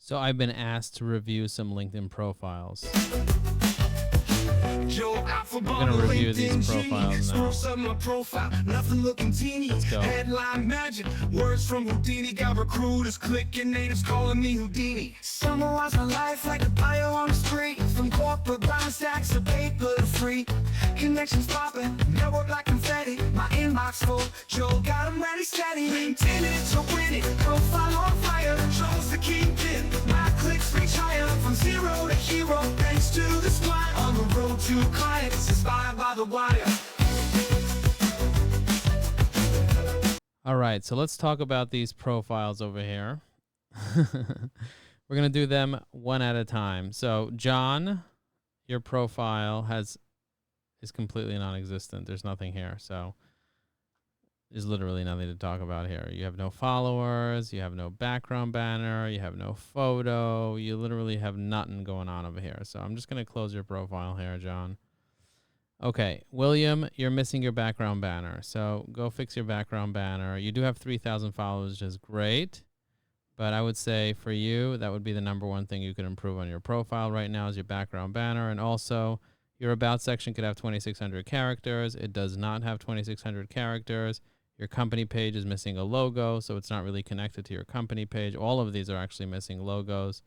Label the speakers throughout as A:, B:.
A: So I've been asked to review some LinkedIn profiles. I'm gonna review these profiles now. Let's go.
B: Headline magic, words from Houdini, got recruiters clicking, natives calling me Houdini. Summarize my life like a bio on the street, from corporate brown stacks to paper to free. Connections popping, network like confetti, my inbox full, Joe got 'em ready steady. LinkedIn it to win it, profile on fire, Joe's the kingpin. My clicks reach higher, from zero to hero, thanks to the squad. On the road to clients, inspired by the wire.
A: All right, so let's talk about these profiles over here. We're going to do them one at a time. So, John, your profile is completely non-existent. There's nothing here. So, there's literally nothing to talk about here. You have no followers, you have no background banner, you have no photo, you literally have nothing going on over here. So, I'm just going to close your profile here, John. Okay, William, you're missing your background banner. So go fix your background banner. You do have 3,000 followers, which is great. But I would say for you, that would be the number one thing you could improve on your profile right now is your background banner. And also, your About section could have 2,600 characters. It does not have 2,600 characters. Your company page is missing a logo, so it's not really connected to your company page. All of these are actually missing logos.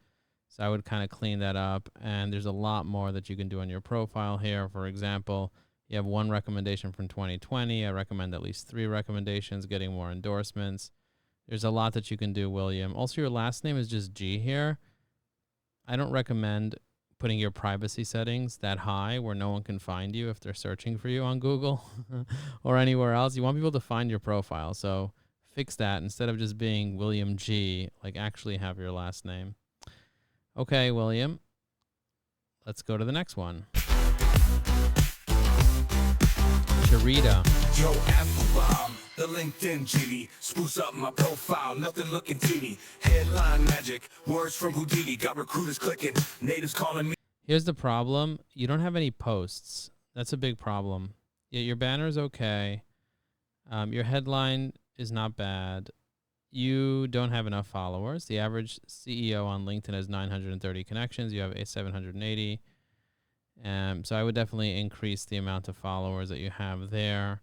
A: So I would kind of clean that up. And there's a lot more that you can do on your profile here. For example, you have one recommendation from 2020. I recommend at least 3 recommendations, getting more endorsements. There's a lot that you can do, William. Also, your last name is just G here. I don't recommend putting your privacy settings that high where no one can find you if they're searching for you on Google or anywhere else. You want people to find your profile. So fix that. Instead of just being William G, like actually have your last name. Okay, William, let's go to the next one. Sharita.
B: Joe Applebaum, the LinkedIn genie, spruce up my profile, nothing looking teeny. Headline magic, words from Houdini, got recruiters clicking, natives calling me.
A: Here's the problem. You don't have any posts. That's a big problem. Yeah, your banner's okay. Your headline is not bad. You don't have enough followers. The average CEO on LinkedIn has 930 connections. You have a 780. So I would definitely increase the amount of followers that you have there.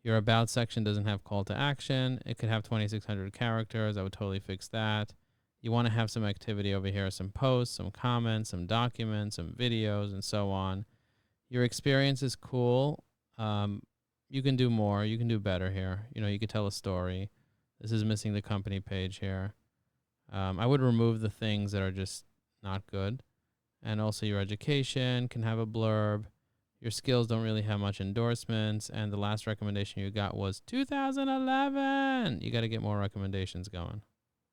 A: Your About section doesn't have call to action. It could have 2,600 characters. I would totally fix that. You want to have some activity over here, some posts, some comments, some documents, some videos, and so on. Your experience is cool. You can do more. You can do better here. You could tell a story. This is missing the company page here. I would remove the things that are just not good. And also your education can have a blurb. Your skills don't really have much endorsements. And the last recommendation you got was 2011. You got to get more recommendations going.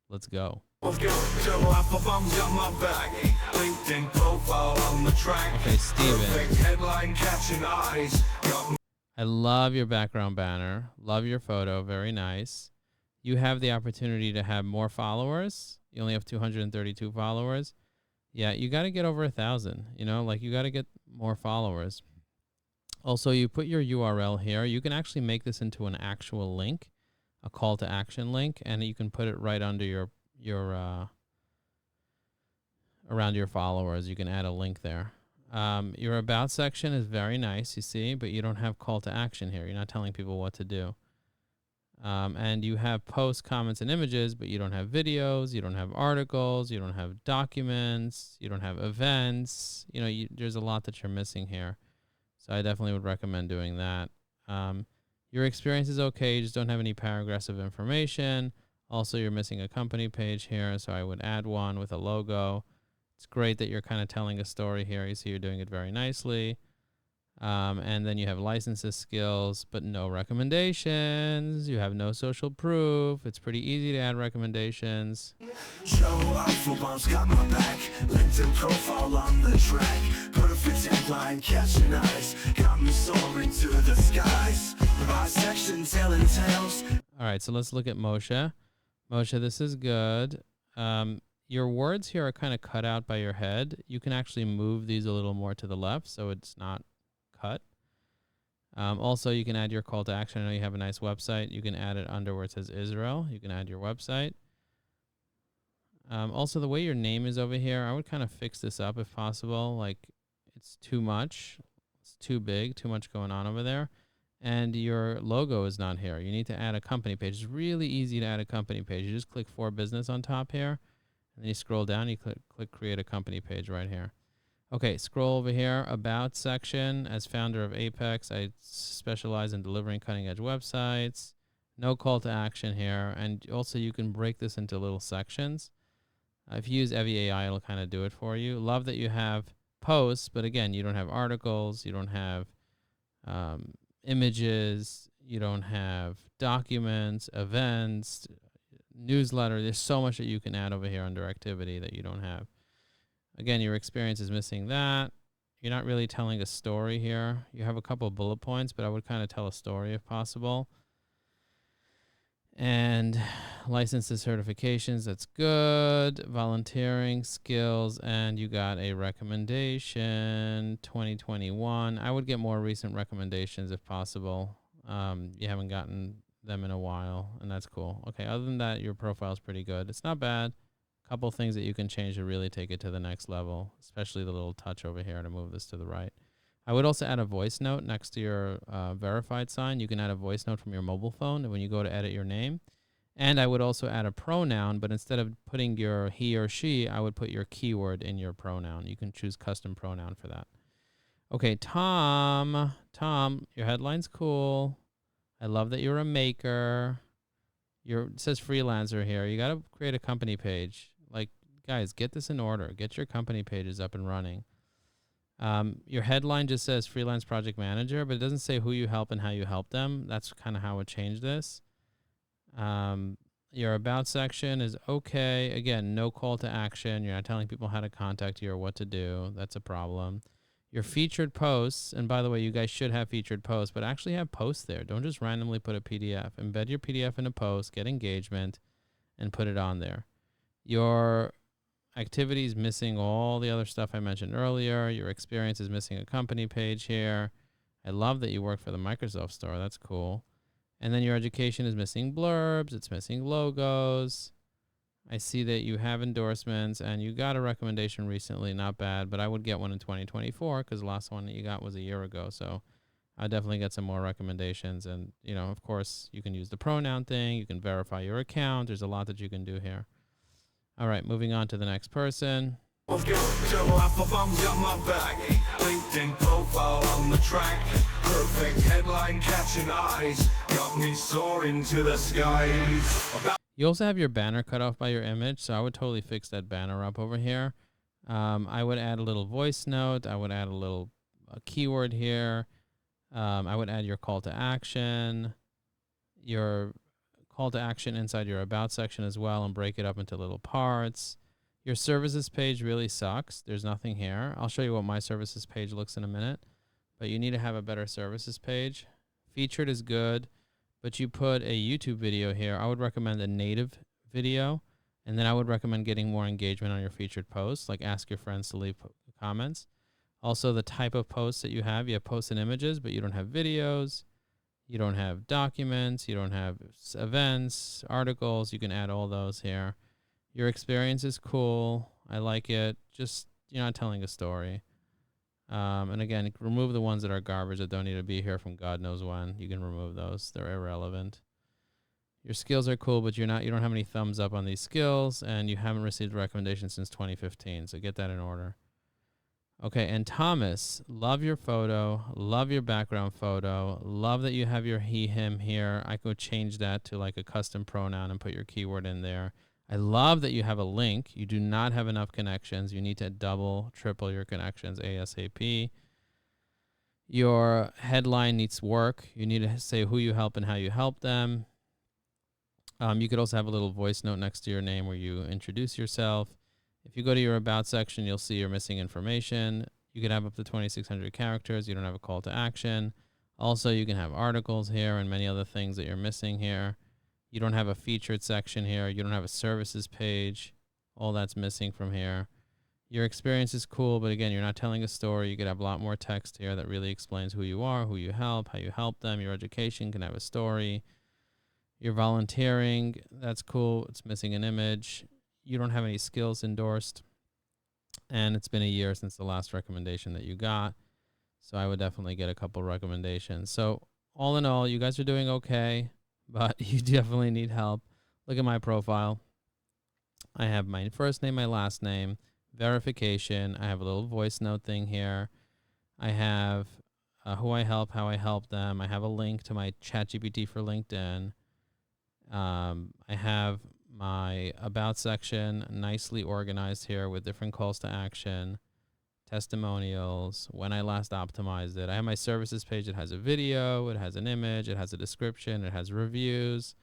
A: Let's go.
B: Let's go. Joe Applebaum got my back. LinkedIn profile on the track.
A: Okay, Steven.
B: Perfect headline catching eyes.
A: I love your background banner. Love your photo. Very nice. You have the opportunity to have more followers. You only have 232 followers. Yeah, you got to get over 1,000. You got to get more followers. Also, you put your URL here. You can actually make this into an actual link, a call to action link, and you can put it right under your around your followers. You can add a link there. Your About section is very nice, you see, but you don't have call to action here. You're not telling people what to do. And you have posts, comments, and images, but you don't have videos, you don't have articles, you don't have documents, you don't have events. There's a lot that you're missing here. So I definitely would recommend doing that. Your experience is okay. You just don't have any paragraphs of information. Also, you're missing a company page here, so I would add one with a logo. It's great that you're kind of telling a story here. You see you're doing it very nicely. And then you have licenses, skills, but no recommendations. You have no social proof. It's pretty easy to add recommendations.
B: Joe Applebaum's got my back. LinkedIn profile on the track. Perfect headline catching eyes. Got me soaring to the skies. My section telling tales.
A: All right, so let's look at Moshe. Moshe, this is good. Your words here are kind of cut out by your head. You can actually move these a little more to the left so it's not cut. Also, you can add your call to action. I know you have a nice website. You can add it under where it says Israel. You can add your website. Also, the way your name is over here, I would kind of fix this up if possible. Like, it's too much. It's too big, too much going on over there. And your logo is not here. You need to add a company page. It's really easy to add a company page. You just click For Business on top here, and then you scroll down, you click Create a Company Page right here. Okay, scroll over here, About section. As founder of Apex, I specialize in delivering cutting-edge websites. No call to action here. And also, you can break this into little sections. If you use Evi AI, it'll kind of do it for you. Love that you have posts, but again, you don't have articles, you don't have images, you don't have documents, events, newsletter. There's so much that you can add over here under activity that you don't have. Again, your experience is missing that. You're not really telling a story here. You have a couple of bullet points, but I would kind of tell a story if possible. And licenses, certifications, that's good. Volunteering, skills, and you got a recommendation, 2021. I would get more recent recommendations if possible. You haven't gotten them in a while, and that's cool. Okay, other than that, your profile is pretty good. It's not bad. A couple things that you can change to really take it to the next level, especially the little touch over here to move this to the right. I would also add a voice note next to your verified sign. You can add a voice note from your mobile phone when you go to edit your name. And I would also add a pronoun, but instead of putting your he or she, I would put your keyword in your pronoun. You can choose custom pronoun for that. Okay, Tom, your headline's cool. I love that you're a maker. It says freelancer here. You got to create a company page. Like, guys, get this in order. Get your company pages up and running. Your headline just says freelance project manager, but it doesn't say who you help and how you help them. That's kind of how I would change this. Your about section is okay. Again, no call to action. You're not telling people how to contact you or what to do. That's a problem. Your featured posts, and by the way, you guys should have featured posts, but actually have posts there. Don't just randomly put a PDF. Embed your PDF in a post, get engagement, and put it on there. Your activity is missing all the other stuff I mentioned earlier. Your experience is missing a company page here. I love that you work for the Microsoft Store. That's cool. And then your education is missing blurbs. It's missing logos. I see that you have endorsements and you got a recommendation recently. Not bad, but I would get one in 2024 because the last one that you got was a year ago. So I definitely get some more recommendations. And, of course, you can use the pronoun thing. You can verify your account. There's a lot that you can do here. All right, moving on to the next person.
B: LinkedIn profile on the track. Perfect headline catching eyes. Got me soaring to the skies.
A: You also have your banner cut off by your image, so I would totally fix that banner up over here. I would add a little voice note. I would add a little keyword here. I would add your call to action. Your call to action inside your about section as well, and break it up into little parts. Your services page really sucks. There's nothing here. I'll show you what my services page looks in a minute, but you need to have a better services page. Featured is good, but you put a YouTube video here. I would recommend a native video, and then I would recommend getting more engagement on your featured posts, like ask your friends to leave comments. Also, the type of posts that you have posts and images, but you don't have videos. You don't have documents. You don't have events, articles. You can add all those here. Your experience is cool. I like it. Just, you're not telling a story. And again, remove the ones that are garbage that don't need to be here from God knows when. You can remove those. They're irrelevant. Your skills are cool, but you don't have any thumbs up on these skills, and you haven't received a recommendation since 2015. So get that in order. Okay, and Thomas, love your photo, love your background photo, love that you have your he, him here. I could change that to like a custom pronoun and put your keyword in there. I love that you have a link. You do not have enough connections. You need to double, triple your connections ASAP. Your headline needs work. You need to say who you help and how you help them. You could also have a little voice note next to your name where you introduce yourself. If you go to your about section, you'll see you're missing information. You can have up to 2,600 characters. You don't have a call to action. Also, you can have articles here and many other things that you're missing here. You don't have a featured section here. You don't have a services page. All that's missing from here. Your experience is cool, but again, you're not telling a story. You could have a lot more text here that really explains who you are, who you help, how you help them. Your education can have a story. Your volunteering, that's cool. It's missing an image. you don't have any skills endorsed, and it's been a year since the last recommendation that you got. So I would definitely get a couple recommendations. So all in all, you guys are doing okay, but you definitely need help. Look at my profile. I have my first name, my last name, verification. I have a little voice note thing here. I have who I help, how I help them. I have a link to my ChatGPT for LinkedIn. I have my about section nicely organized here with different calls to action, testimonials, when I last optimized it. I have my services page. It has a video, it has an image, it has a description, it has reviews.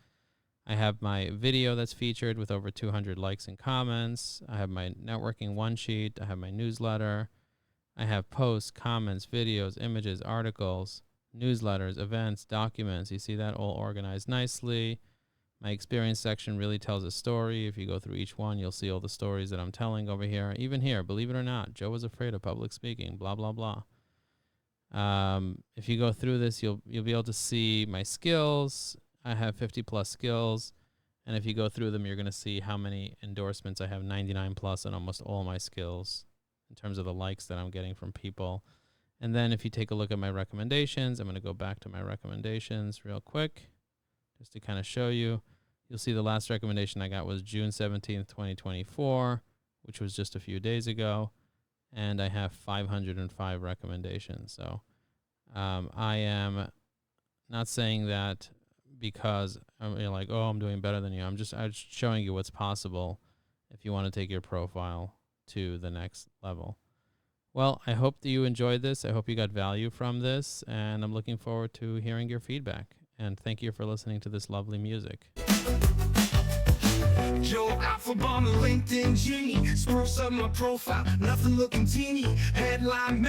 A: I have my video that's featured with over 200 likes and comments. I have my networking one sheet. I have my newsletter. I have posts, comments, videos, images, articles, newsletters, events, documents. You see that all organized nicely. My experience section really tells a story. If you go through each one, you'll see all the stories that I'm telling over here. Even here, believe it or not, Joe was afraid of public speaking, blah, blah, blah. If you go through this, you'll be able to see my skills. I have 50 plus skills. And if you go through them, you're going to see how many endorsements I have, 99 plus on almost all my skills in terms of the likes that I'm getting from people. And then if you take a look at my recommendations, I'm going to go back to my recommendations real quick just to kind of show you. You'll see the last recommendation I got was June 17th, 2024, which was just a few days ago. And I have 505 recommendations. So I am not saying that because you're like, oh, I'm doing better than you. I'm just showing you what's possible if you want to take your profile to the next level. Well, I hope that you enjoyed this. I hope you got value from this, and I'm looking forward to hearing your feedback. And thank you for listening to this lovely music.
B: Joe Alphabomb, LinkedIn genie, spruce up my profile, nothing looking teeny, headline.